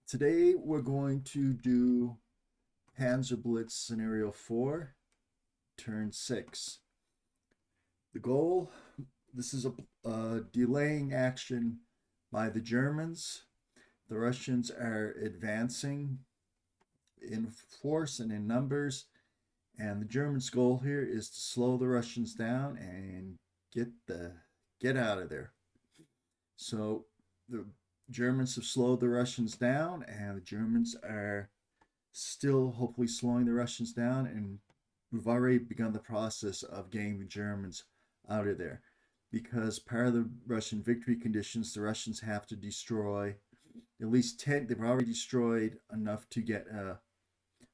Today we're going to do PanzerBlitz Scenario 4, Turn 6. The goal, this is a delaying action by the Germans. The Russians are advancing in force and in numbers, and the Germans' goal here is to slow the Russians down and get out of there. So the Germans have slowed the Russians down, and the Germans are still hopefully slowing the Russians down. And we've already begun the process of getting the Germans out of there, because part of the Russian victory conditions, the Russians have to destroy at least 10. They've already destroyed enough to get a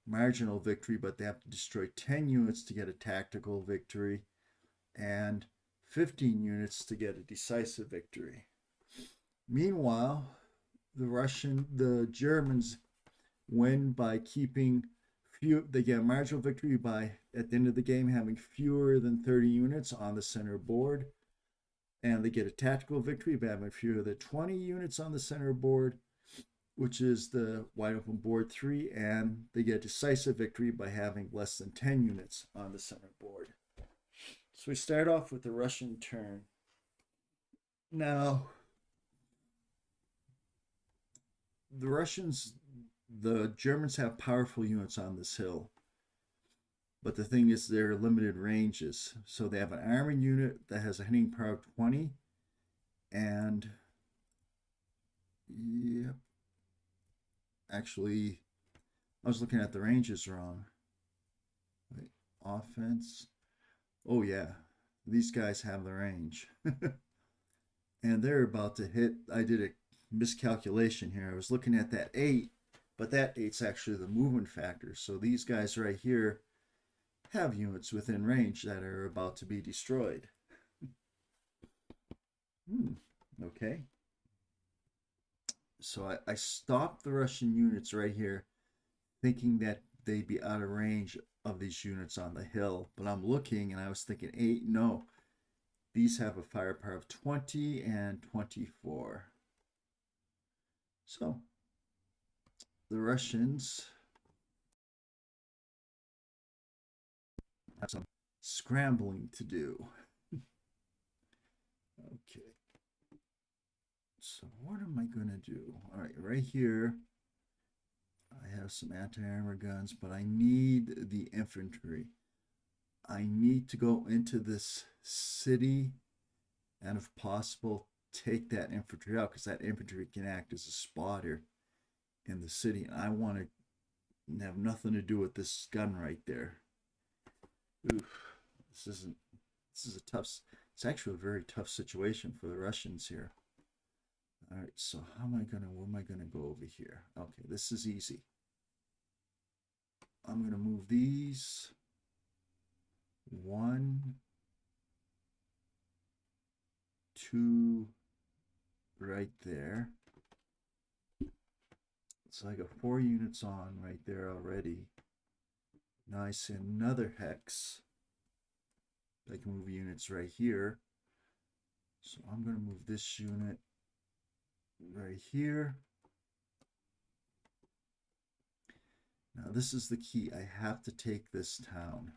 marginal victory, but they have to destroy 10 units to get a tactical victory and 15 units to get a decisive victory. Meanwhile, the Germans win by keeping few. They get a marginal victory by, at the end of the game, having fewer than 30 units on the center board, and they get a tactical victory by having fewer than 20 units on the center board, which is the wide open board 3, and they get decisive victory by having less than 10 units on the center board. So we start off with the Russian turn. Now, the Germans have powerful units on this hill, but the thing is they're limited ranges. So they have an armored unit that has a hitting power of 20, and yeah, actually, I was looking at the ranges wrong. Wait, offense. Oh yeah, these guys have the range. And they're about to hit. I did a miscalculation here. I was looking at that 8, but that 8's actually the movement factor. So these guys right here have units within range that are about to be destroyed. Okay. So I stopped the Russian units right here, thinking that they'd be out of range of these units on the hill. But I'm looking and I was thinking 8, no. These have a firepower of 20 and 24. So the Russians have some scrambling to do. Okay. So what am I going to do? All right, right here, I have some anti-armor guns, but I need the infantry. I need to go into this city and, if possible, take that infantry out, because that infantry can act as a spotter in the city, and I want to have nothing to do with this gun right there. Oof, this is a tough. It's actually a very tough situation for the Russians here. All right, so where am I gonna go over here? Okay, this is easy. I'm gonna move these 1, 2, right there. So I got 4 units on right there already. Now I see another hex. I can move units right here. So I'm going to move this unit right here. Now this is the key. I have to take this town.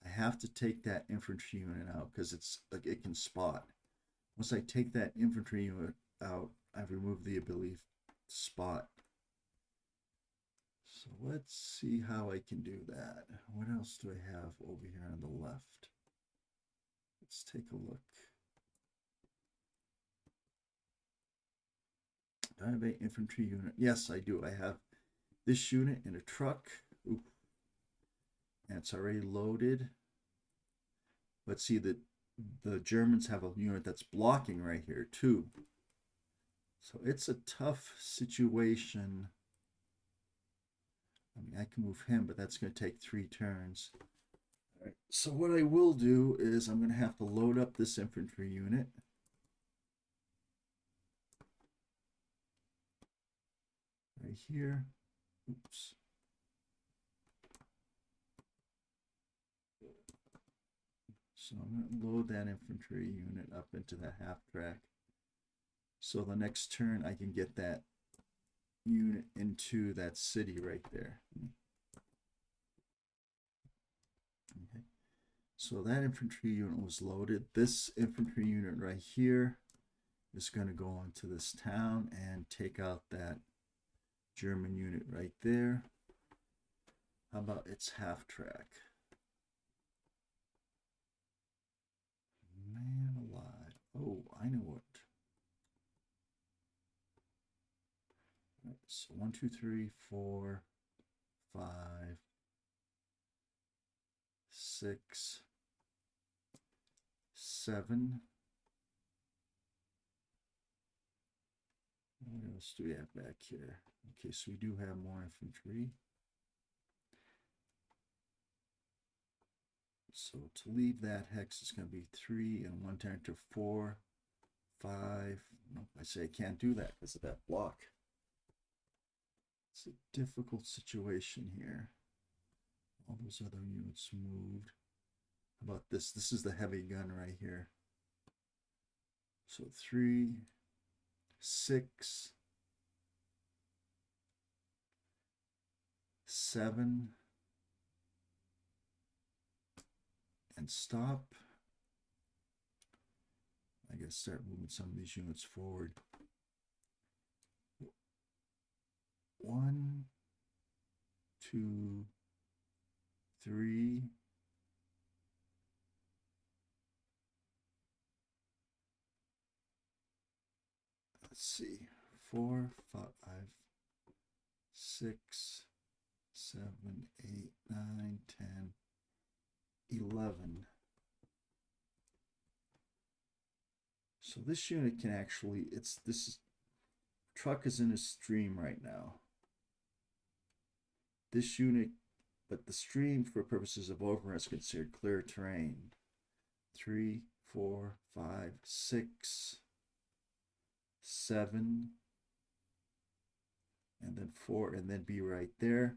I have to take that infantry unit out, because it's like it can spot. Once I take that infantry unit out, I've removed the ability to spot. So let's see how I can do that. What else do I have over here on the left? Let's take a look. Do I have an infantry unit? Yes, I do. I have this unit in a truck. Ooh. And it's already loaded. But see that the Germans have a unit that's blocking right here too. So it's a tough situation. I mean, I can move him, but that's going to take 3 turns. All right. So what I will do is I'm going to have to load up this infantry unit. Right here. Oops. So I'm going to load that infantry unit up into the half track. So the next turn I can get that unit into that city right there. Okay. So that infantry unit was loaded. This infantry unit right here is going to go into this town and take out that German unit right there. How about its half track? Man alive. Oh, I know what. Right, so 1, 2, 3, 4, 5, 6, 7. What else do we have back here? Okay, so we do have more infantry. So to leave that hex is going to be 3 and 1 turn to 4, 5. Nope, I say I can't do that because of that block. It's a difficult situation here. All those other units moved. How about this? This is the heavy gun right here. So 3, 6, 7, and stop. I gotta start moving some of these units forward. 1, 2, 3. Let's see. 4, 5, 6, 7, 8, 9, 10, 11. So this unit can actually, truck is in a stream right now. This unit, but the stream for purposes of overrun is considered clear terrain. 3, 4, 5, 6, 7, and then 4, and then be right there.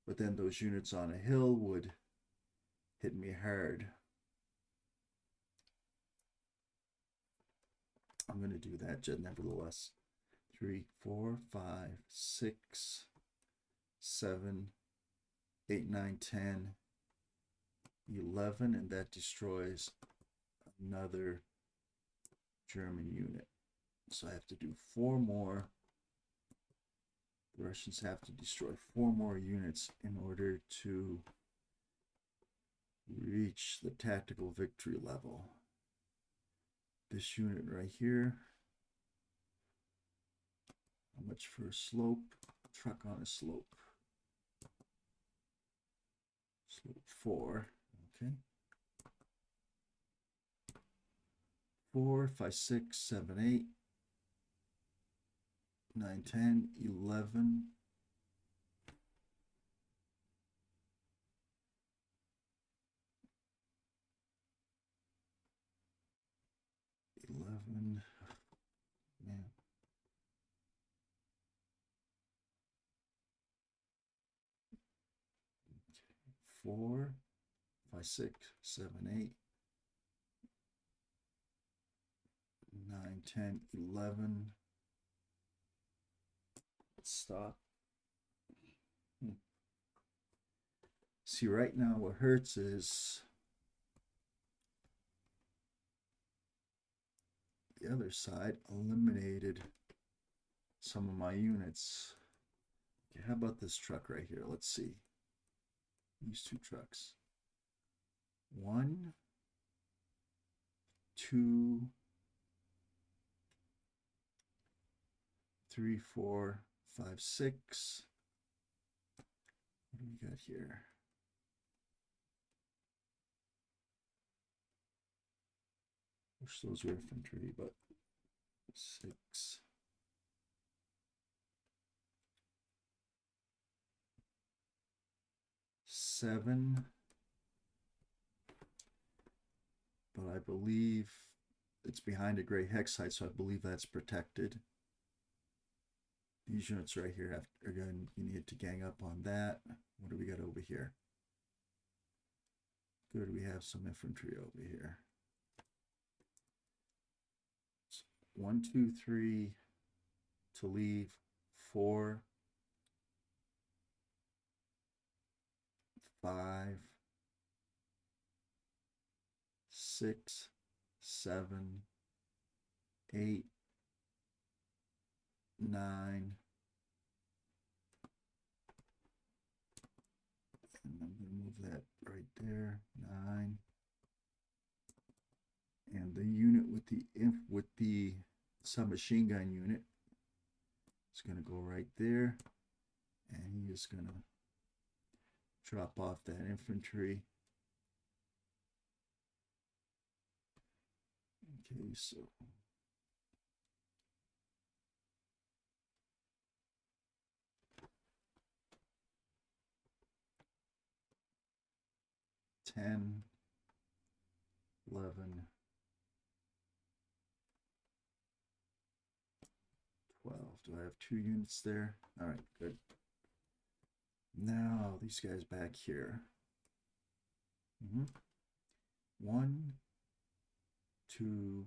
But then those units on a hill would hit me hard. I'm going to do that nevertheless. 3, 4, 5, 6, 7, 8, 9, 10, 11, and that destroys another German unit. So I have to do 4 more. The Russians have to destroy 4 more units in order to reach the tactical victory level. This unit right here. How much for a slope? Truck on a slope. Slope 4. Okay. 4, 5, 6, 7, 8, 9, 10, 11. 11. Man. 4, 5, 6, 7, 8, 9, 10, 11. Let's stop. See, right now what hurts is the other side eliminated some of my units. Okay, how about this truck right here? Let's see. These 2 trucks. 1, 2, 3, 4, 5, 6. What do we got here? Wish those were infantry, but 6. 7. But I believe it's behind a gray hex site, so I believe that's protected. These units right here are going, you need to gang up on that. What do we got over here? Good, we have some infantry over here. 1, 2, 3 to leave, 4, 5, 6, 7, 8, 9, and I'm going to move that right there, 9. And the unit with the submachine gun unit is going to go right there, and he is going to drop off that infantry. Okay, so ten, 11, 12. Do I have 2 units there? All right, good. Now these guys back here. 1, 2,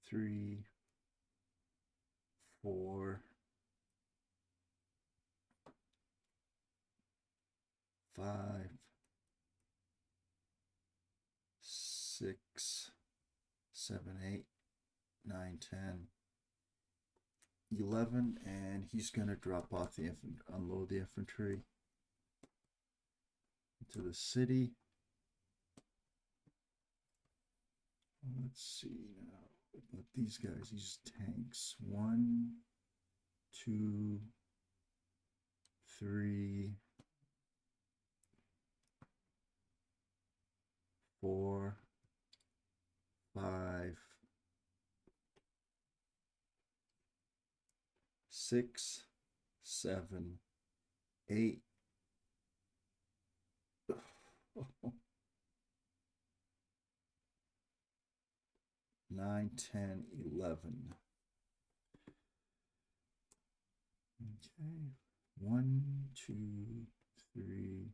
3, 4, 5, 6, 7, 8, 9, 10, 11, and he's going to drop off the unload the infantry into the city. Let's see now. What about these guys? These tanks. 1, 2, 3, 4, 5, 6, 7, 8. 9, 10, 11. Okay. 1, 2, 3,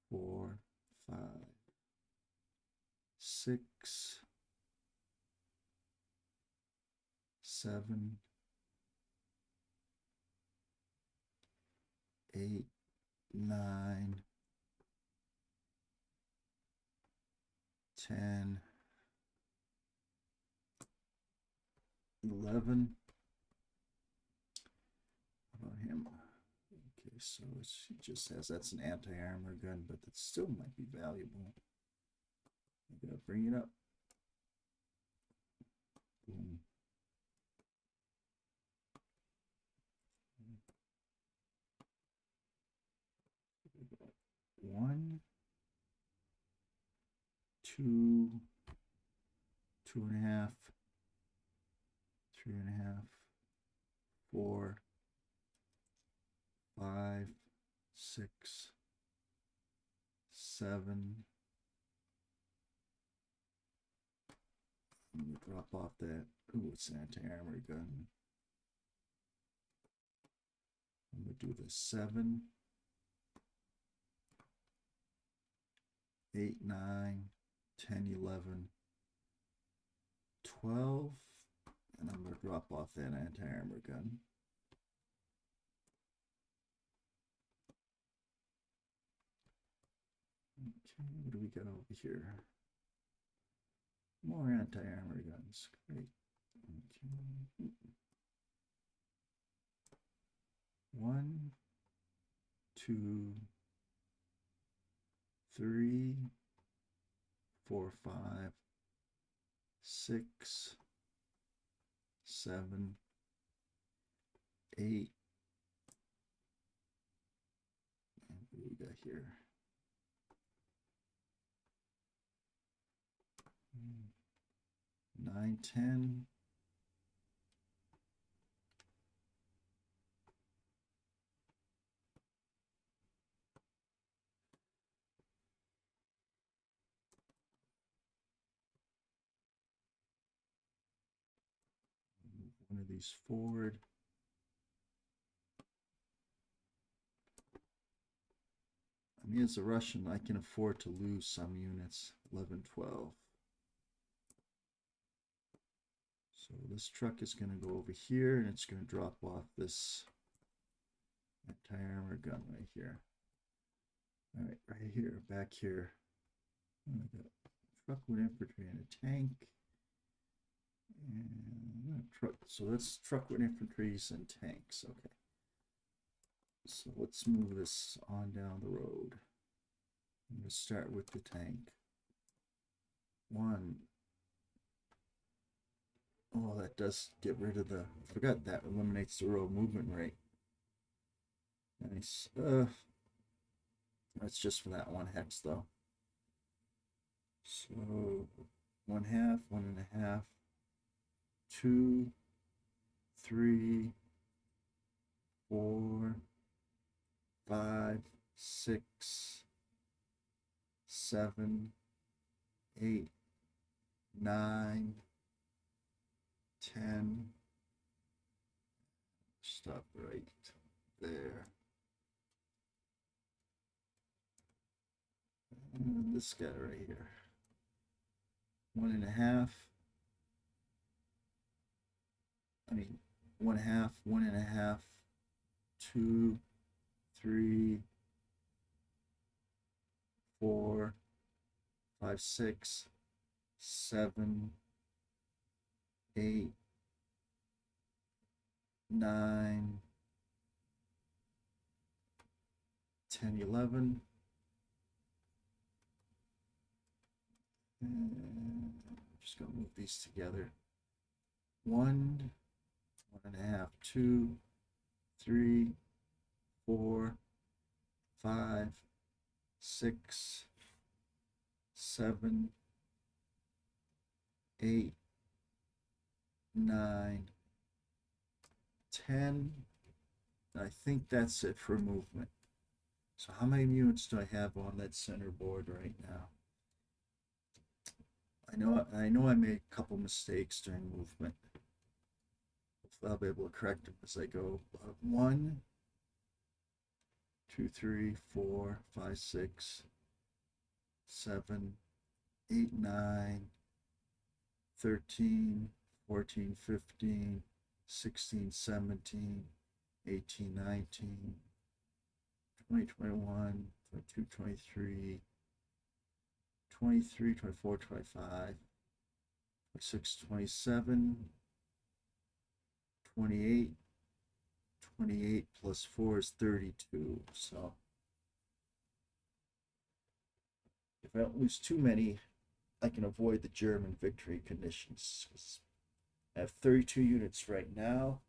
4, 5, 6, 7, 8, 9, 10, 11. How about him? Okay, so he just has, that's an anti-armor gun, but that still might be valuable. I gotta bring it up. Boom. One, 2, 2.5, 3.5, 4, 5, 6, 7. I'm gonna drop off that. Ooh, it's an anti-armor gun. I'm gonna do the 7, 8, 9, 10, 11, 12, and I'm gonna drop off that anti-armor gun. Okay, what do we got over here? More anti-armor guns. Great. Okay. 1, 2, 3, 4, 5, 6, 7, 8. And what do we got here? 9, 10. Move one of these forward. I mean, as a Russian, I can afford to lose some units. 11, 12. So So this truck is going to go over here, and it's going to drop off this anti-armor gun right here. All right, right here, back here. I got truck with infantry and a tank. And truck. So that's truck with infantries and tanks. Okay. So let's move this on down the road. I'm going to start with the tank. One. Oh, that does get rid of the. I forgot that eliminates the road movement rate. Nice. That's just for that one hex though. So 1/2, 1.5, 2, 3, 4, 5, 6, 7, 8, 9, 10. Stop right there. And this guy right here. 1.5. I mean, 1/2, 1.5, 2, 3, 4, 5, 6, 7, 8, 9, 10, 11. And I'm just going to move these together. 1, 1.5, 2, 3, 4, 5, 6, 7, 8, 9, 10. I think that's it for movement. So how many units do I have on that center board right now? I know I made a couple mistakes during movement. Hopefully I'll be able to correct them as I go. 1, 2, 3, 4, 5, 6, 7, 8, 9, 13, 14, 15, 16, 17, 18, 19, 20, 21, 22, 23, 23, 24, 25, 26, 27, 28, 28 plus 4 is 32. So if I don't lose too many, I can avoid the German victory conditions. I have 32 units right now.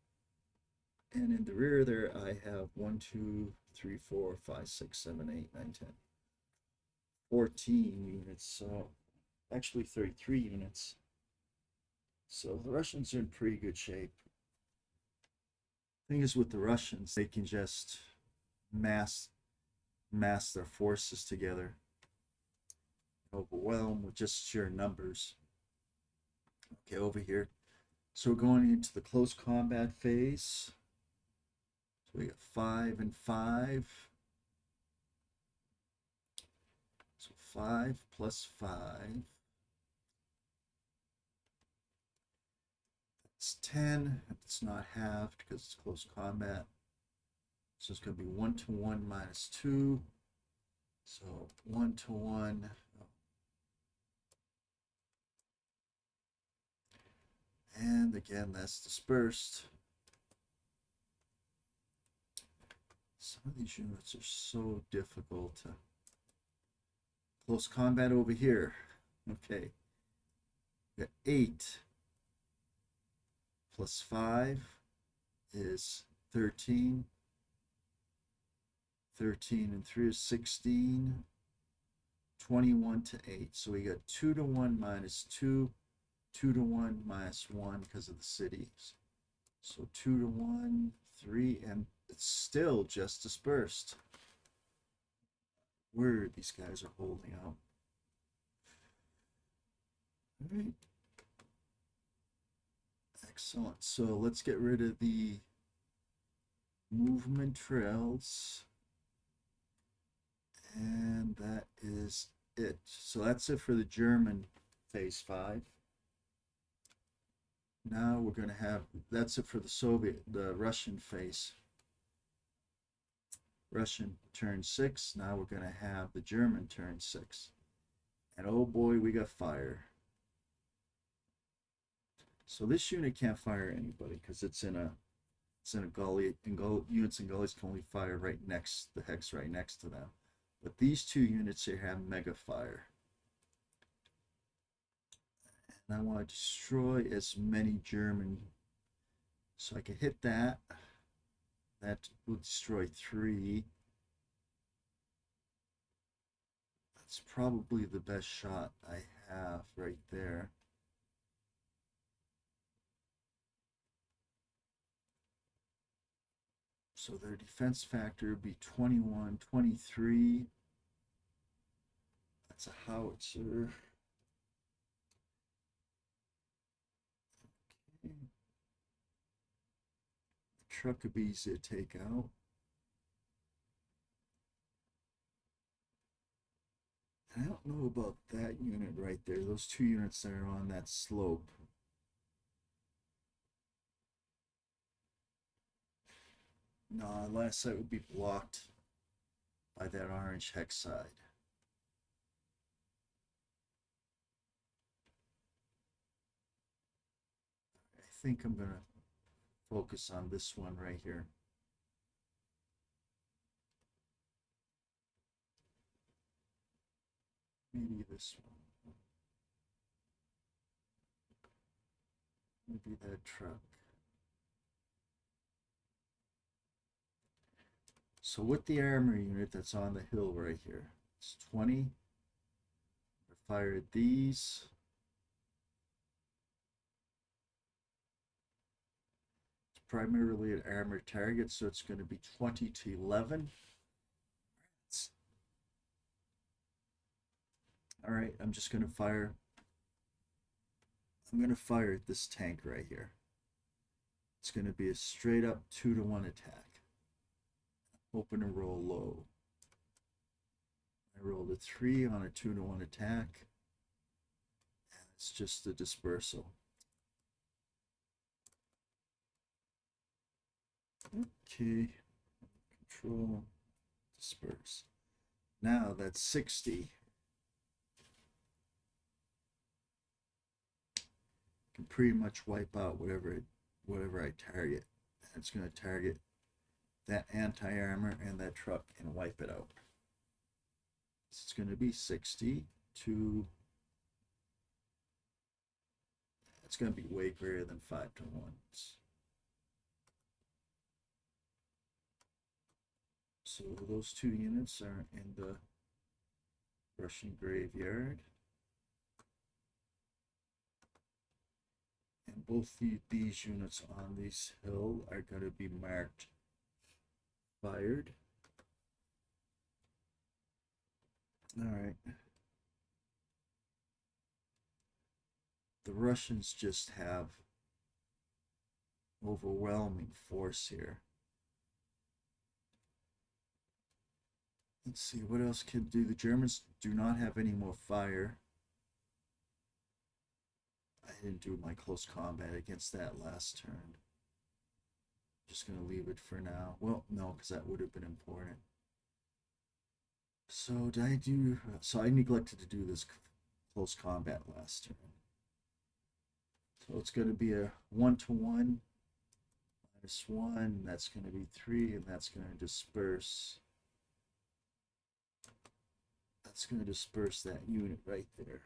And in the rear there, I have 1, 2, 3, 4, 5, 6, 7, 8, 9, 10. 14 units, so actually 33 units. So the Russians are in pretty good shape. Thing is with the Russians, they can just mass their forces together, overwhelm with just sheer numbers. Okay, over here. So we're going into the close combat phase. So we got 5 and 5. So 5 plus 5. That's 10. It's not halved because it's close combat. So it's going to be 1 to 1 minus 2. So 1 to 1. And again, that's dispersed. Some of these units are so difficult to... Close combat over here. Okay. We got 8 plus 5 is 13. 13 and 3 is 16. 21 to 8. So we got 2 to 1 minus 2. 2 to 1 minus 1 because of the cities. So 2 to 1, 3, and it's still just dispersed. Where these guys are holding out. All right. Excellent. So let's get rid of the movement trails. And that is it. So that's it for the German phase 5. now we're going to have, that's it for the Russian face. Russian turn 6. Now we're going to have the German turn 6. And oh boy, we got fire. So this unit can't fire anybody because it's in a gully, and units in gullies can only fire right next, the hex right next to them. But these two units here have mega fire. And I want to destroy as many German, so I can hit that. That will destroy 3. That's probably the best shot I have right there. So their defense factor would be 21, 23. That's a howitzer. Okay. The truck could be easy to take out. I don't know about that unit right there. Those two units that are on that slope. No, last site would be blocked by that orange hex side. I think I'm gonna focus on this one right here. Maybe this one. Maybe that truck. So with the armor unit that's on the hill right here, it's 20. I fired these. It's primarily an armor target, so it's going to be 20 to 11. All right, I'm just going to fire. I'm going to fire at this tank right here. It's going to be a straight up 2-to-1 attack. Open and roll low. I rolled a 3 on a 2-to-1 attack. And it's just a dispersal. Okay. Control. Disperse. Now that's 60. Can pretty much wipe out whatever I target. And it's going to target that anti-armor and that truck and wipe it out. So it's going to be 60 to, it's going to be way greater than 5-to-1. So those two units are in the Russian graveyard. And both these units on this hill are going to be marked fired. All right. The Russians just have overwhelming force here. Let's see, what else can do? The Germans do not have any more fire. I didn't do my close combat against that last turn. Just going to leave it for now. Well, no, because that would have been important. So did I do... So I neglected to do this close combat last turn. So it's going to be a 1-to-1 -1. That's going to be 3, and that's going to disperse. That's going to disperse that unit right there.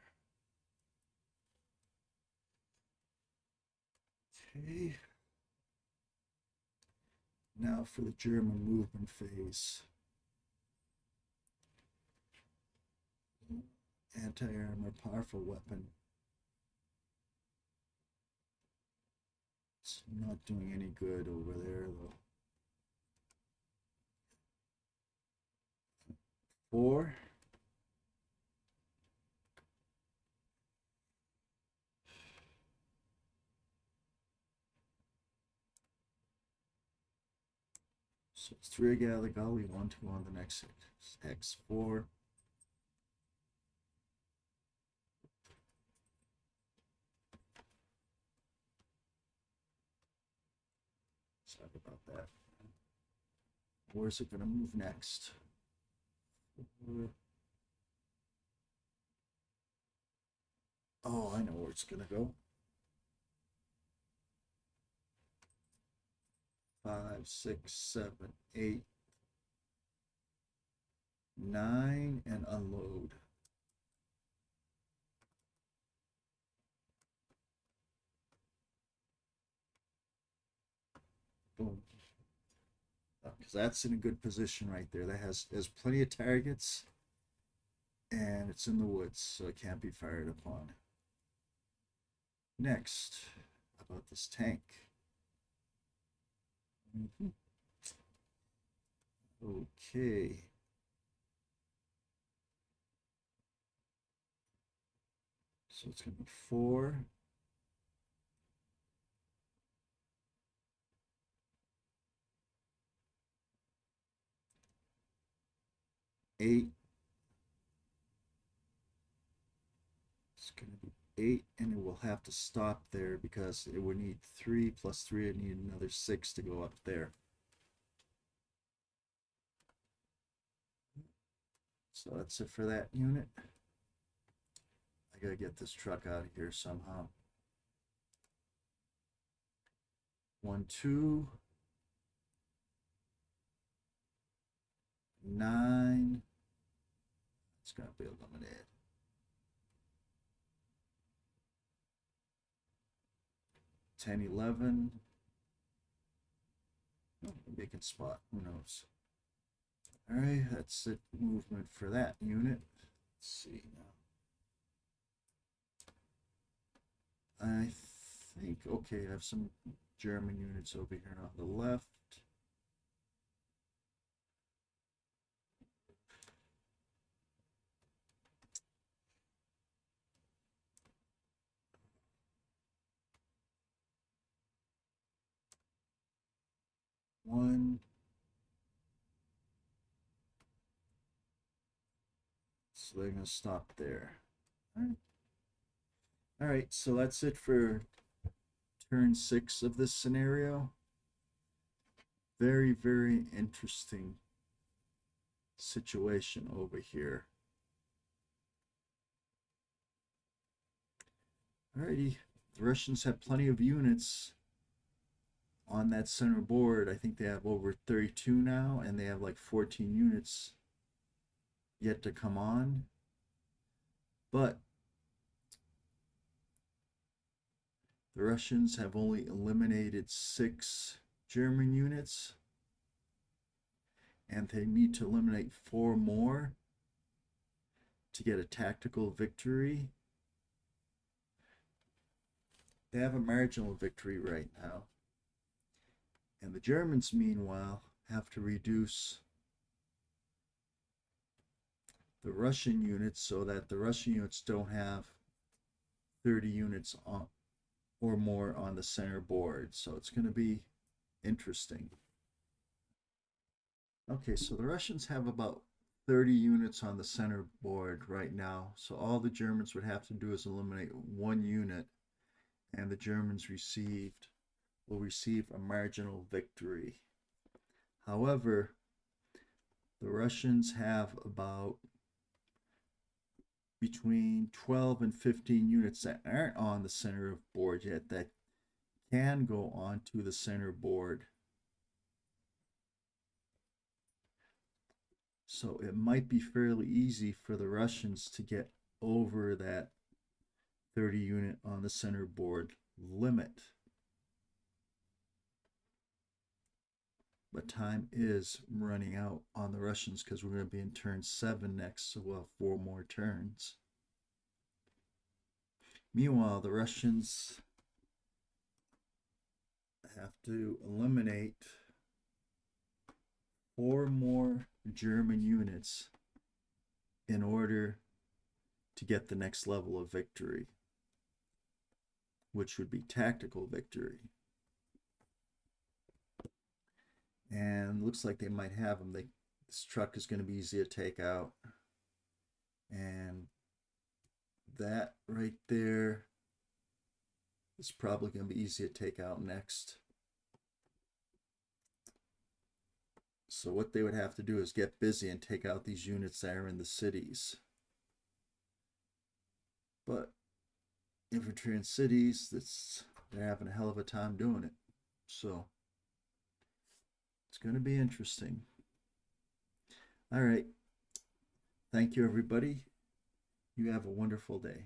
Okay. Now for the German movement phase. Anti-armor, powerful weapon. It's not doing any good over there though. 4. So it's 3 out of the gully, 1-2 on the next hex. 4. Sorry about that. Where's it going to move next? Oh, I know where it's going to go. 5, 6, 7, 8, 9, and unload. Boom. Because that's in a good position right there. That has plenty of targets, and it's in the woods, so it can't be fired upon. Next, how about this tank? Okay. So it's going to be 4. 8. It's going to be 8, and it will have to stop there because it would need 3 plus 3. It need another 6 to go up there. So that's it for that unit. I gotta get this truck out of here somehow. 1, 2, 9. It's gonna be eliminated. 10, 11. Oh, maybe I can spot. Who knows? All right, that's it. Movement for that unit. Let's see now. I think, okay, I have some German units over here on the left. One. So they're going to stop there. All right, so that's it for turn 6 of this scenario. Very, very interesting situation over here. Alrighty, the Russians have plenty of units on that center board. I think they have over 32 now, and they have like 14 units yet to come on. But the Russians have only eliminated 6 German units, and they need to eliminate 4 more to get a tactical victory. They have a marginal victory right now. And the Germans, meanwhile, have to reduce the Russian units so that the Russian units don't have 30 units on, or more on the center board. So it's going to be interesting. Okay, so the Russians have about 30 units on the center board right now. So all the Germans would have to do is eliminate 1 unit, and the Germans will receive a marginal victory. However, the Russians have about between 12 and 15 units that aren't on the center of board yet that can go onto the center board. So it might be fairly easy for the Russians to get over that 30 unit on the center board limit. But time is running out on the Russians because we're going to be in turn 7 next, so we'll have 4 more turns. Meanwhile, the Russians have to eliminate 4 more German units in order to get the next level of victory, which would be tactical victory. And looks like they might have them. This truck is going to be easy to take out. And that right there is probably going to be easy to take out next. So what they would have to do is get busy and take out these units that are in the cities. But infantry in cities, they're having a hell of a time doing it. So it's going to be interesting. All right. Thank you, everybody. You have a wonderful day.